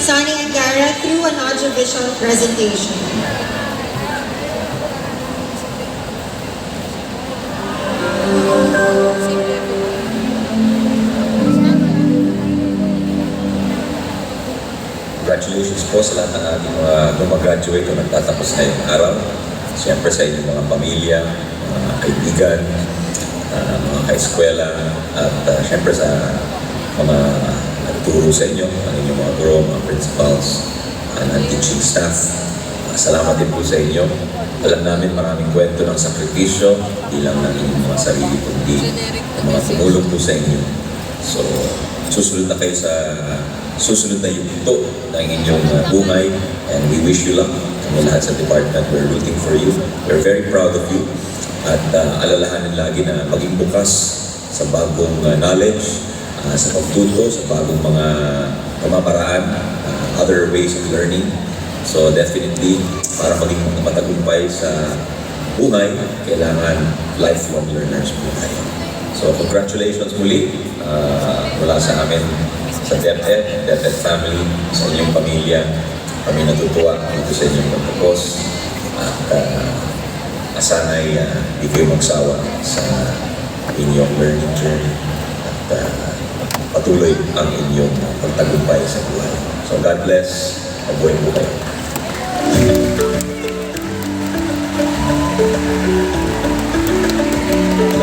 Sonny Angara through an audiovisual presentation. Congratulations po sa lahat ng ating mga gumagraduate o nagtatapos ngayong araw. Siyempre sa inyong mga pamilya, mga kaibigan, mga kaeskwela, at siyempre sa mga nagturo sa inyo, ang inyong mga guro, mga principals, and teaching staff. Salamat din po sa inyo. Alam namin maraming kwento ng sakripisyo, hindi lang ng inyong mga sarili, kundi ng mga tumulong po sa inyo. So, susunod na kayo sa susunod na yugto ng inyong buhay, and we wish you luck. Kami lahat sa department, we're rooting for you. We're very proud of you. At alalahanin lagi na maging bukas sa bagong knowledge, sa pagtuto, sa bagong mga pamamaraan, other ways of learning. So definitely, para maging matagumpay sa buhay, kailangan lifelong learners po tayo. So congratulations muli mula sa amin sa DepEd family, sa inyong pamilya. Kami natutuwa dito sa inyong pagtapos at sana'y di kayo magsawa sa inyong learning journey at patuloy ang inyong pagtagumpay sa buhay. So God bless. Mabuhay po kayo.